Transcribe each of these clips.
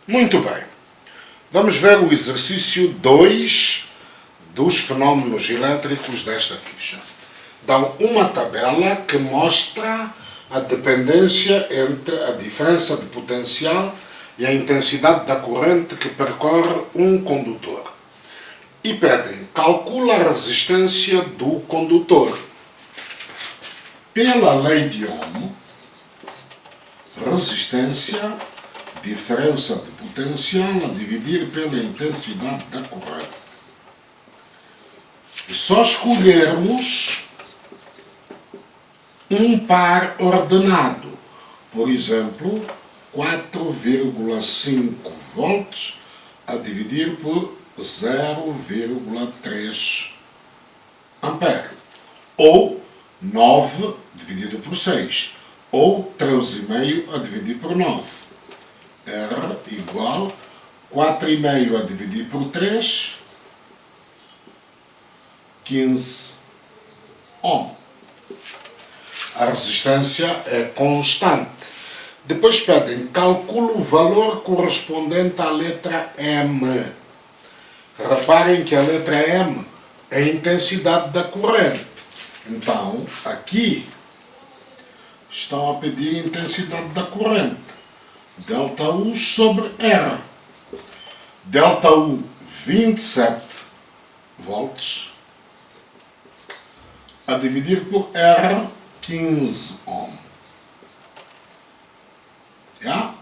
Muito bem. Vamos ver o exercício 2 dos fenómenos elétricos desta ficha. Dão uma tabela que mostra a dependência entre a diferença de potencial e a intensidade da corrente que percorre um condutor. E pedem, calcula a resistência do condutor. Pela lei de Ohm, resistência, diferença de potencial a dividir pela intensidade da corrente. E só escolhermos um par ordenado. Por exemplo, 4,5 volts a dividir por 0,3 ampere. Ou 9 dividido por 6. Ou 13,5 a dividir por 9. R igual 4,5 a dividir por 3, 15 ohm. A resistência é constante. Depois pedem, calcula o valor correspondente à letra M. Reparem que a letra M é a intensidade da corrente. Então, aqui estão a pedir a intensidade da corrente. Delta U sobre R. Delta U, 27 volts, a dividir por R, 15 ohm. Já?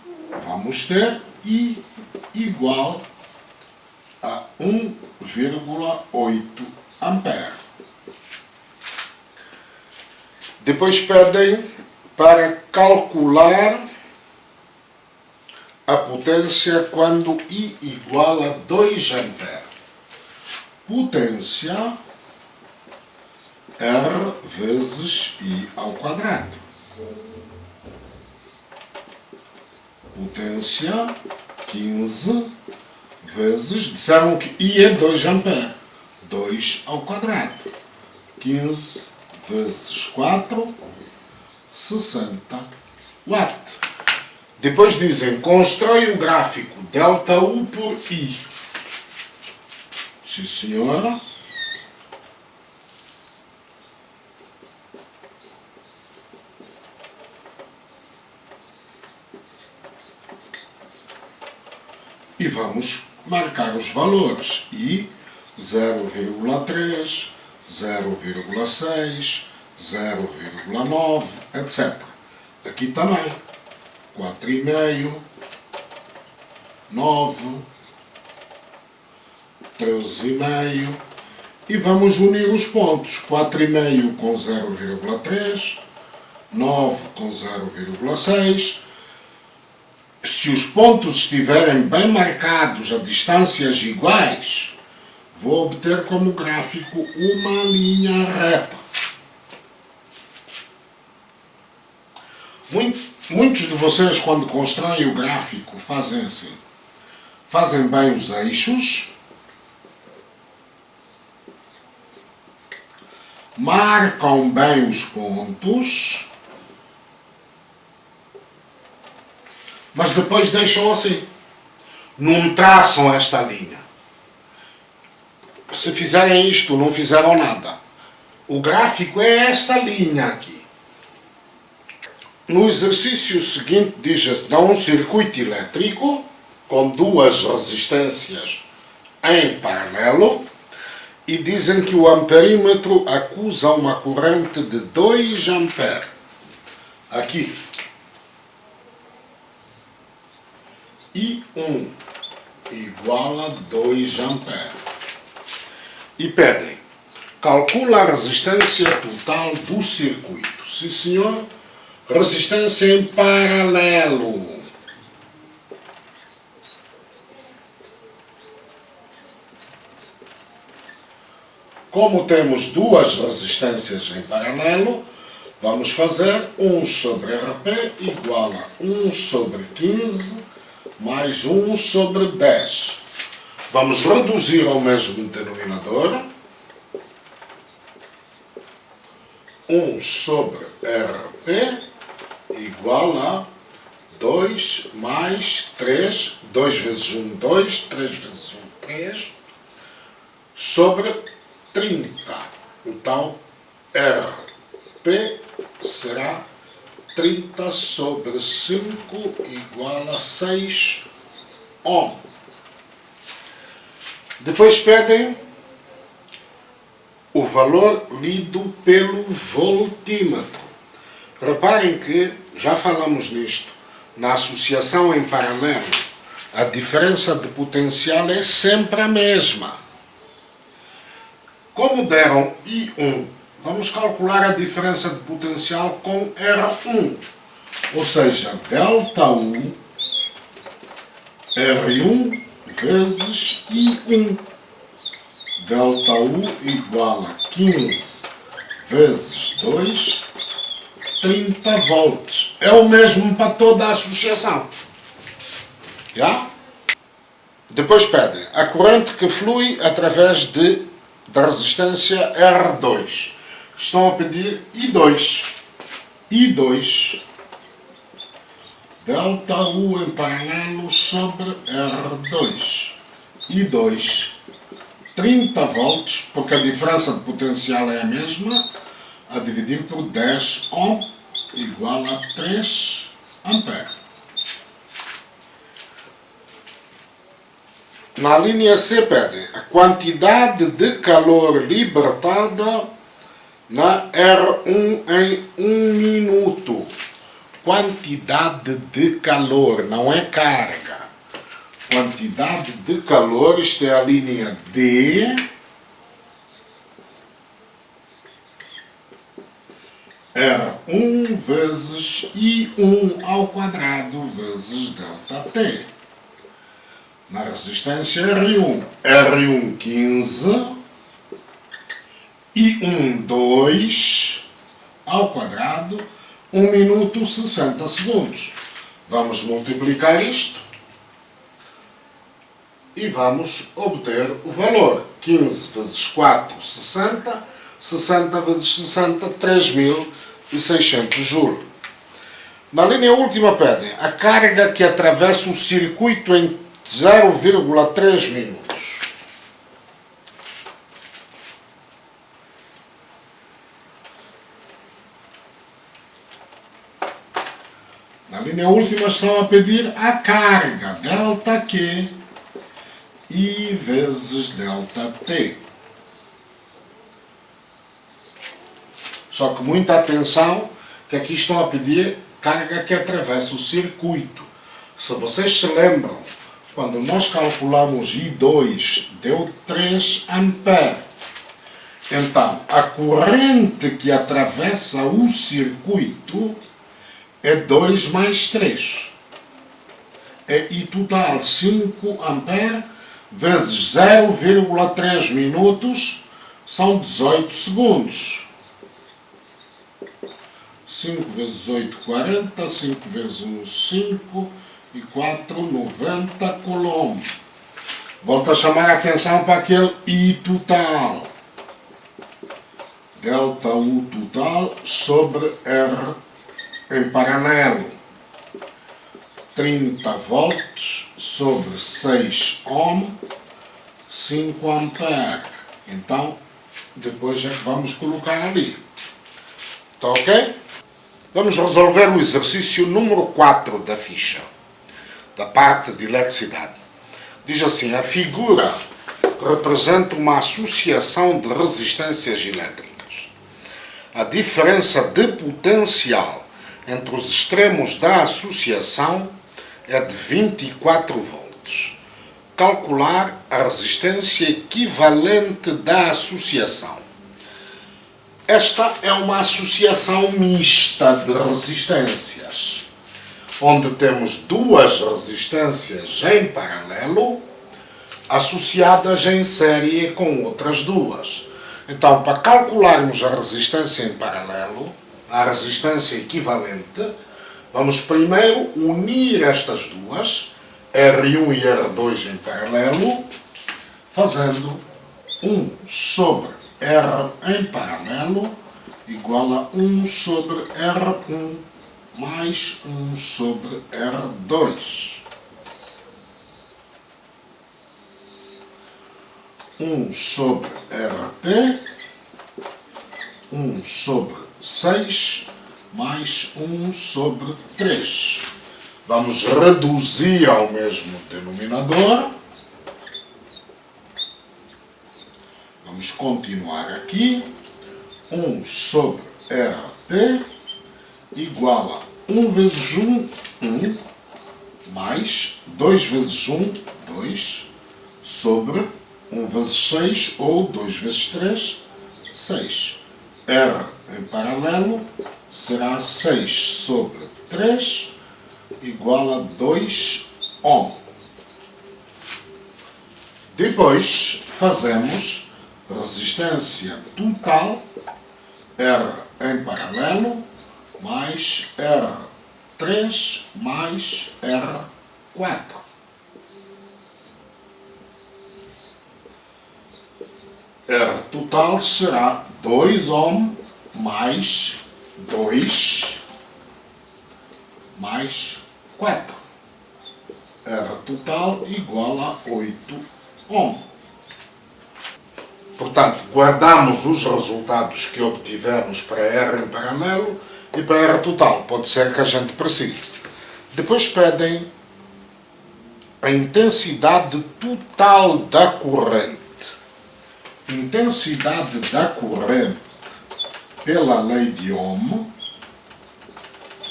Vamos ter I igual a 1,8 ampere. Depois pedem para calcular a potência quando I igual a 2 ampere. Potência R vezes I ao quadrado. Potência 15 vezes, disseram que I é 2 ampere. 2 ao quadrado. 15 vezes 4, 60 watts. Depois dizem, constrói o gráfico delta U por I. Sim, senhora. E vamos marcar os valores. I, 0,3, 0,6, 0,9, etc. Aqui também. 4,5, 9, 13,5 e vamos unir os pontos. 4,5 com 0,3, 9 com 0,6. Se os pontos estiverem bem marcados a distâncias iguais, vou obter como gráfico uma linha reta. Muitos de vocês, quando constroem o gráfico, fazem assim. Fazem bem os eixos, marcam bem os pontos, mas depois deixam assim. Não traçam esta linha. Se fizerem isto, não fizeram nada. O gráfico é esta linha aqui. No exercício seguinte diz, dá um circuito elétrico com duas resistências em paralelo e dizem que o amperímetro acusa uma corrente de 2 ampere. Aqui. I1 igual a 2 ampere. E pedem, calcula a resistência total do circuito. Sim, senhor. Resistência em paralelo. Como temos duas resistências em paralelo, vamos fazer 1 sobre RP igual a 1 sobre 15 mais 1 sobre 10. Vamos reduzir ao mesmo denominador. 1 sobre RP igual a 2 mais 3, 2 vezes 1, 2, 3 vezes 1, 3, sobre 30. Então, RP será 30 sobre 5 igual a 6 ohm. Depois pedem o valor lido pelo voltímetro. Reparem que já falamos nisto. Na associação em paralelo, a diferença de potencial é sempre a mesma. Como deram I1, vamos calcular a diferença de potencial com R1. Ou seja, ΔU R1 vezes I1. ΔU igual a 15 vezes 2, 30 volts. É o mesmo para toda a associação. Já? Depois pedem a corrente que flui através da resistência R2. Estão a pedir I2. I2 ΔU em paralelo sobre R2. I2 30 volts, porque a diferença de potencial é a mesma, a dividir por 10 ohm igual a 3 ampere. Na linha C pedem a quantidade de calor libertada na R1 em 1 minuto. Quantidade de calor, não é carga. Quantidade de calor, isto é a linha D. R1 vezes I1 ao quadrado vezes ΔT. Na resistência R1. R1 15, I1 2 ao quadrado, 1 minuto 60 segundos. Vamos multiplicar isto e vamos obter o valor. 15 vezes 4, 60. 60 vezes 60, 3.600 joules. Na linha última pedem a carga que atravessa o circuito em 0,3 minutos. Na linha última estão a pedir a carga, ΔQ, I vezes ΔT. Só que muita atenção, que aqui estão a pedir carga que atravessa o circuito. Se vocês se lembram, quando nós calculamos I2, deu 3 ampere. Então, a corrente que atravessa o circuito é 2 mais 3. É I total 5 ampere vezes 0,3 minutos, são 18 segundos. 5 vezes 8, 40, 5 vezes 1, 5 e 4, 90 coulomb. Volto a chamar a atenção para aquele I total. ΔU total sobre R em paralelo. 30 volts sobre 6 ohm, 5 ampere. Então, depois é que vamos colocar ali. Está ok? Vamos resolver o exercício número 4 da ficha, da parte de eletricidade. Diz assim, a figura representa uma associação de resistências elétricas. A diferença de potencial entre os extremos da associação é de 24 volts. Calcular a resistência equivalente da associação. Esta é uma associação mista de resistências, onde temos duas resistências em paralelo associadas em série com outras duas. Então, para calcularmos a resistência em paralelo, a resistência equivalente, vamos primeiro unir estas duas, R1 e R2 em paralelo, fazendo 1 sobre R em paralelo igual a 1 sobre R1 mais 1 sobre R2. 1 sobre RP, 1 sobre 6, mais 1 sobre 3. Vamos reduzir ao mesmo denominador. Vamos continuar aqui. 1 sobre RP igual a 1 vezes 1, 1, mais 2 vezes 1, 2, sobre 1 vezes 6, ou 2 vezes 3, 6. R em paralelo será 6 sobre 3 igual a 2 ohm. Depois fazemos resistência total, R em paralelo, mais R3 mais R4. R total será 2 ohm mais 2 mais 4. R total igual a 8 ohm. Portanto, guardamos os resultados que obtivemos para R em paralelo e para R total. Pode ser que a gente precise. Depois pedem a intensidade total da corrente. Intensidade da corrente pela lei de Ohm,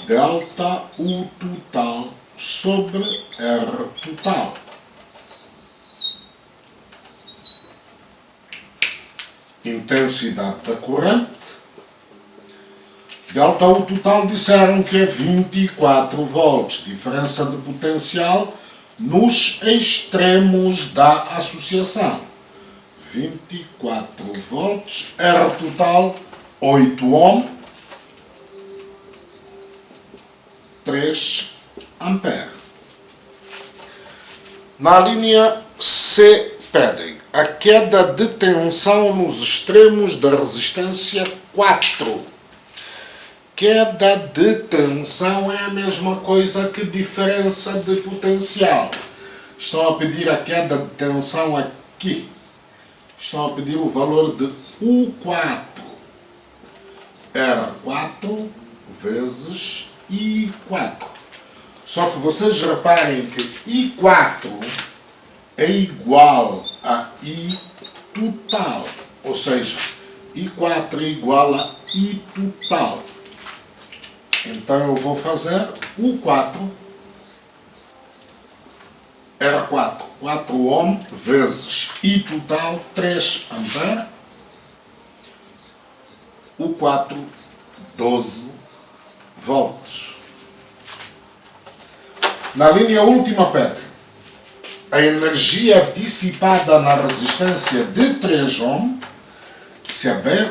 delta U total sobre R total. Intensidade da corrente, delta U total disseram que é 24 volts, diferença de potencial nos extremos da associação. 24 volts, R total 8 ohm, 3 ampere. Na linha C pedem a queda de tensão nos extremos da resistência 4. Queda de tensão é a mesma coisa que diferença de potencial. Estão a pedir a queda de tensão aqui. Estão a pedir o valor de U4. R4 vezes I4. Só que vocês reparem que I4 é igual a I total. Ou seja, I4 é igual a I total. Então eu vou fazer U4, R4, 4 ohm, vezes I total, 3 ampere. U4, 12 volts. Na linha última pede a energia dissipada na resistência de 3 ohm,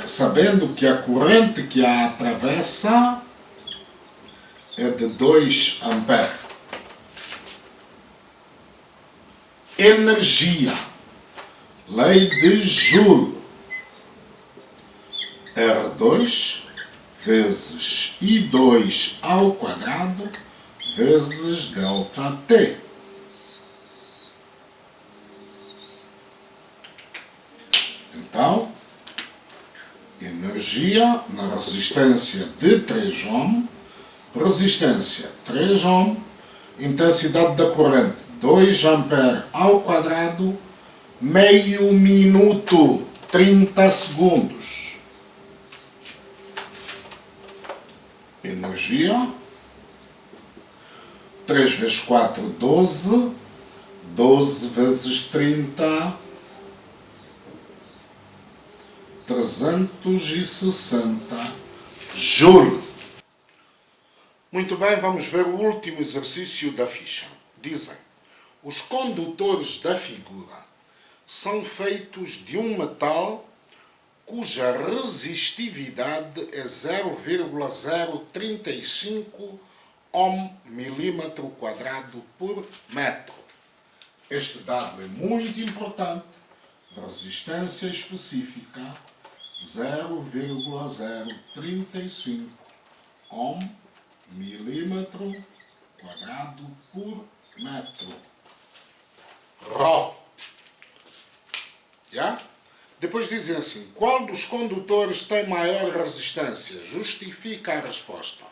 sabendo que a corrente que a atravessa é de 2 ampere. Energia, lei de Joule, R2 vezes I2 ao quadrado vezes delta T. Então, energia na resistência de 3 ohm, resistência 3 ohm, intensidade da corrente 2 ampere ao quadrado, meio minuto, 30 segundos. Energia, 3 vezes 4, 12, 12 vezes 30, 360 Joule. Muito bem, vamos ver o último exercício da ficha. Dizem, os condutores da figura são feitos de um metal cuja resistividade é 0,035 ohm milímetro quadrado por metro. Este dado é muito importante. Resistência específica 0,035 ohm milímetro quadrado por metro. Rho. Yeah? Depois dizem assim, qual dos condutores tem maior resistência? Justifica a resposta.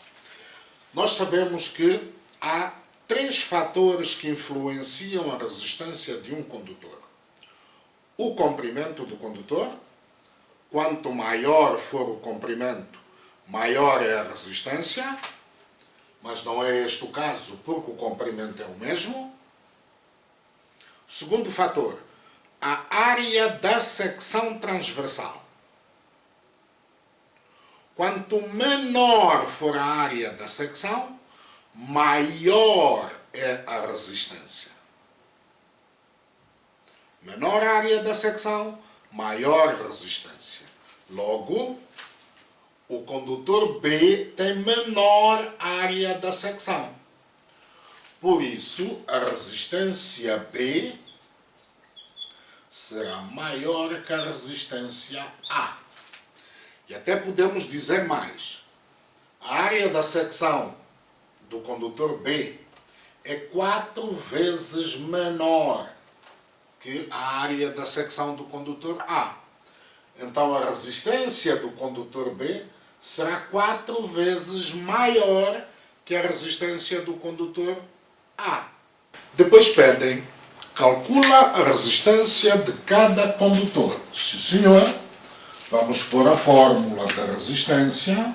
Nós sabemos que há 3 fatores que influenciam a resistência de um condutor. O comprimento do condutor. Quanto maior for o comprimento, maior é a resistência. Mas não é este o caso, porque o comprimento é o mesmo. Segundo fator, a área da secção transversal. Quanto menor for a área da secção, maior é a resistência. Menor a área da secção, maior resistência. Logo, o condutor B tem menor área da secção. Por isso, a resistência B será maior que a resistência A. E até podemos dizer mais. A área da secção do condutor B é 4 vezes menor que a área da secção do condutor A. Então, a resistência do condutor B será 4 vezes maior que a resistência do condutor A. Depois pedem, calcula a resistência de cada condutor. Sim, senhor. Vamos pôr a fórmula da resistência.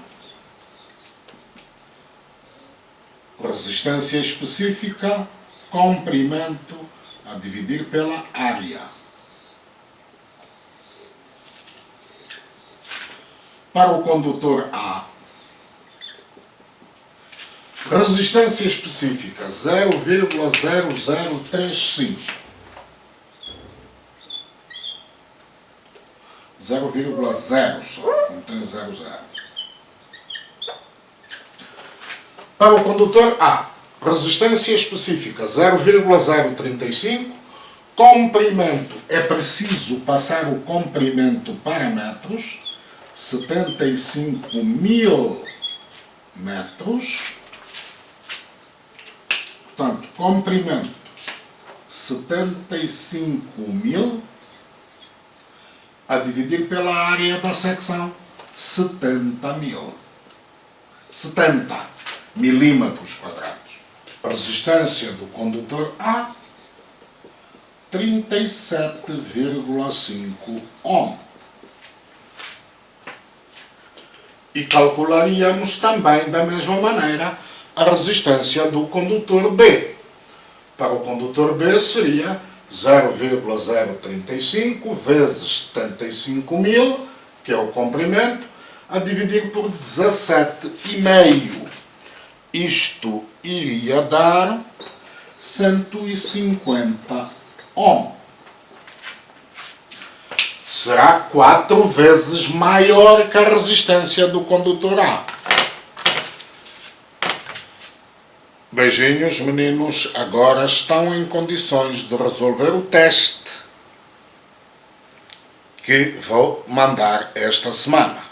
Resistência específica, comprimento a dividir pela área. Para o condutor A, resistência específica 0,0035. 0,0 só, não tem 00. Para o condutor A, resistência específica 0,035. Comprimento, é preciso passar o comprimento para metros. 75.000 metros. Portanto, comprimento 75.000 a dividir pela área da secção 70.000. 70 milímetros quadrados. A resistência do condutor A, 37,5 ohm. E calcularíamos também, da mesma maneira, a resistência do condutor B. Para o condutor B seria 0,035 vezes 75.000, que é o comprimento, a dividir por 17,5. Isto iria dar 150 ohm. Será 4 vezes maior que a resistência do condutor A. Beijinhos, meninos. Agora estão em condições de resolver o teste que vou mandar esta semana.